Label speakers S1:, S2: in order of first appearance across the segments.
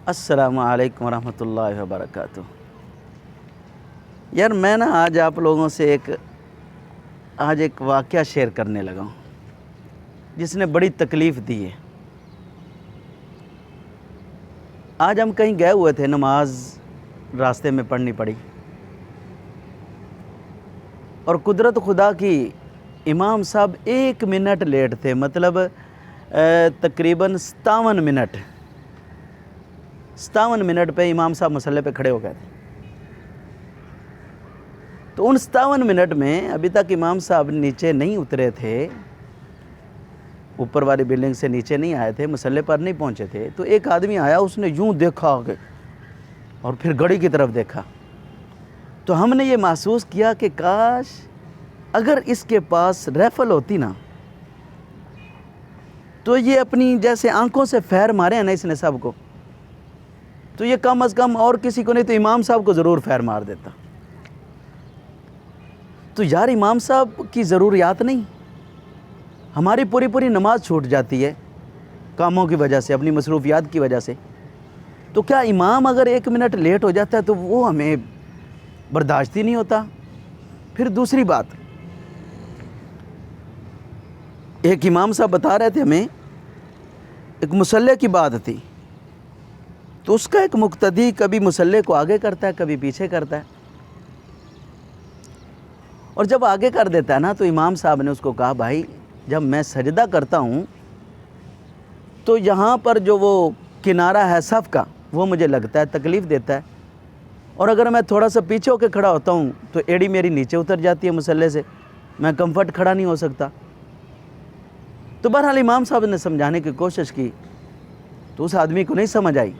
S1: السلام علیکم ورحمۃ اللہ وبرکاتہ۔ یار میں آج آپ لوگوں سے ایک واقعہ شیئر کرنے لگا ہوں جس نے بڑی تکلیف دی ہے۔ آج ہم کہیں گئے ہوئے تھے، نماز راستے میں پڑھنی پڑی، اور قدرت خدا کی امام صاحب 1 منٹ لیٹ تھے، مطلب تقریباً 57 منٹ پہ امام صاحب مصلی پہ کھڑے ہو گئے تھے۔ تو ان 57 منٹ میں ابھی تک امام صاحب نیچے نہیں اترے تھے، اوپر والی بلڈنگ سے نیچے نہیں آئے تھے، مصلی پر نہیں پہنچے تھے۔ تو ایک آدمی آیا، اس نے یوں دیکھا آگے اور پھر گھڑی کی طرف دیکھا۔ تو ہم نے یہ محسوس کیا کہ کاش اگر اس کے پاس ریفل ہوتی نا، تو یہ اپنی جیسے آنکھوں سے فیر مارے ہیں نا اس نے سب کو، تو یہ کم از کم اور کسی کو نہیں تو امام صاحب کو ضرور فیر مار دیتا۔ تو یار امام صاحب کی ضروریات نہیں، ہماری پوری نماز چھوٹ جاتی ہے کاموں کی وجہ سے، اپنی مصروفیات کی وجہ سے۔ تو کیا امام اگر 1 منٹ لیٹ ہو جاتا ہے تو وہ ہمیں برداشت ہی نہیں ہوتا؟ پھر دوسری بات، ایک امام صاحب بتا رہے تھے ہمیں، ایک مصلی کی بات تھی، تو اس کا ایک مقتدی کبھی مصلی کو آگے کرتا ہے، کبھی پیچھے کرتا ہے، اور جب آگے کر دیتا ہے نا تو امام صاحب نے اس کو کہا، بھائی جب میں سجدہ کرتا ہوں تو یہاں پر جو وہ کنارہ ہے صف کا، وہ مجھے لگتا ہے تکلیف دیتا ہے، اور اگر میں تھوڑا سا پیچھے ہو کے کھڑا ہوتا ہوں تو ایڑی میری نیچے اتر جاتی ہے مصلی سے، میں کمفرٹ کھڑا نہیں ہو سکتا۔ تو بہرحال امام صاحب نے سمجھانے کی کوشش کی تو اس آدمی کو نہیں سمجھ آئی،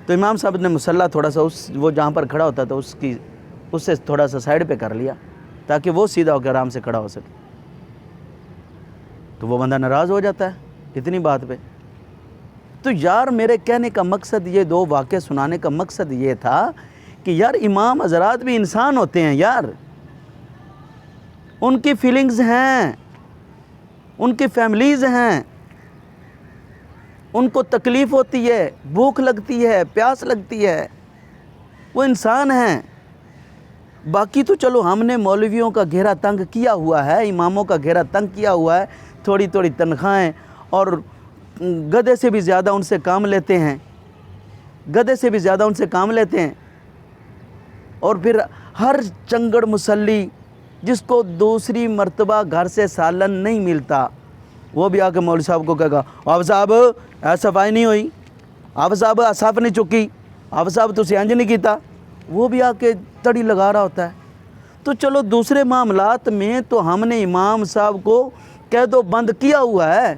S1: تو امام صاحب نے مصلی تھوڑا سا وہ جہاں پر کھڑا ہوتا تھا اس سے تھوڑا سا سائیڈ پہ کر لیا تاکہ وہ سیدھا ہو کے آرام سے کھڑا ہو سکے۔ تو وہ بندہ ناراض ہو جاتا ہے اتنی بات پہ۔ تو یار میرے کہنے کا مقصد، یہ 2 واقعے سنانے کا مقصد یہ تھا کہ یار امام حضرات بھی انسان ہوتے ہیں یار، ان کی فیلنگز ہیں، ان کی فیملیز ہیں، ان کو تکلیف ہوتی ہے، بھوک لگتی ہے، پیاس لگتی ہے، وہ انسان ہیں۔ باقی تو چلو ہم نے مولویوں کا گھیرا تنگ کیا ہوا ہے، اماموں کا گھیرا تنگ کیا ہوا ہے، تھوڑی تنخواہیں اور گدھے سے بھی زیادہ ان سے کام لیتے ہیں، اور پھر ہر چنگڑ مصلی جس کو دوسری مرتبہ گھر سے سالن نہیں ملتا، وہ بھی آ کے مولوی صاحب کو کہے گا، آپ صاحب صفائی نہیں ہوئی، آپ صاحب صاف نہیں چکی، آپ صاحب تسی انج نہیں کیتا، وہ بھی آ کے تڑی لگا رہا ہوتا ہے۔ تو چلو دوسرے معاملات میں تو ہم نے امام صاحب کو قید و بند کیا ہوا ہے،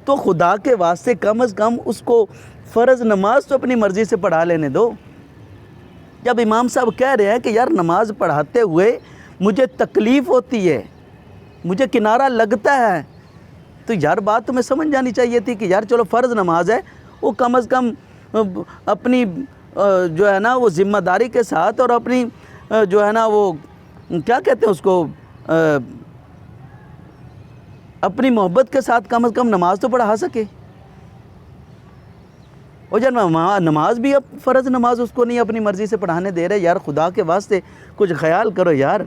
S1: تو خدا کے واسطے کم از کم اس کو فرض نماز تو اپنی مرضی سے پڑھا لینے دو۔ جب امام صاحب کہہ رہے ہیں کہ یار نماز پڑھاتے ہوئے مجھے تکلیف ہوتی ہے، مجھے کنارہ لگتا ہے، تو یار بات تمہیں سمجھ جانی چاہیے تھی کہ یار چلو فرض نماز ہے، وہ کم از کم اپنی جو ہے نا وہ ذمہ داری کے ساتھ اور اپنی جو ہے نا وہ کیا کہتے ہیں اس کو، اپنی محبت کے ساتھ کم از کم نماز تو پڑھا سکے۔ اور جب نماز بھی اب فرض نماز اس کو نہیں اپنی مرضی سے پڑھانے دے رہے، یار خدا کے واسطے کچھ خیال کرو یار۔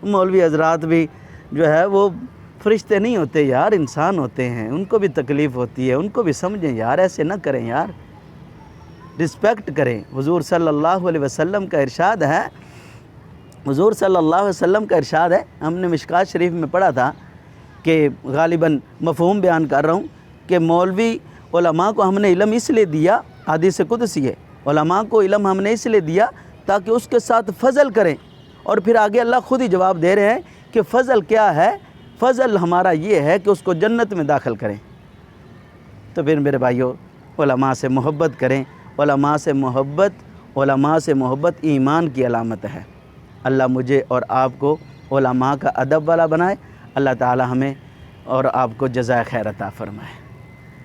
S1: مولوی حضرات بھی جو ہے وہ فرشتے نہیں ہوتے یار، انسان ہوتے ہیں، ان کو بھی تکلیف ہوتی ہے، ان کو بھی سمجھیں یار، ایسے نہ کریں یار، رسپیکٹ کریں۔ حضور صلی اللہ علیہ وسلم کا ارشاد ہے، ہم نے مشکات شریف میں پڑھا تھا کہ غالباً مفہوم بیان کر رہا ہوں کہ مولوی علماء کو ہم نے علم اس لیے دیا، حدیث قدسی ہے، علماء کو علم ہم نے اس لیے دیا تاکہ اس کے ساتھ فضل کریں، اور پھر آگے اللہ خود ہی جواب دے رہے ہیں کہ فضل کیا ہے؟ فضل ہمارا یہ ہے کہ اس کو جنت میں داخل کریں۔ تو پھر میرے بھائیوں، علماء سے محبت کریں، علماء سے محبت ایمان کی علامت ہے۔ اللہ مجھے اور آپ کو علماء کا ادب والا بنائے، اللہ تعالی ہمیں اور آپ کو جزائے خیر عطا فرمائے۔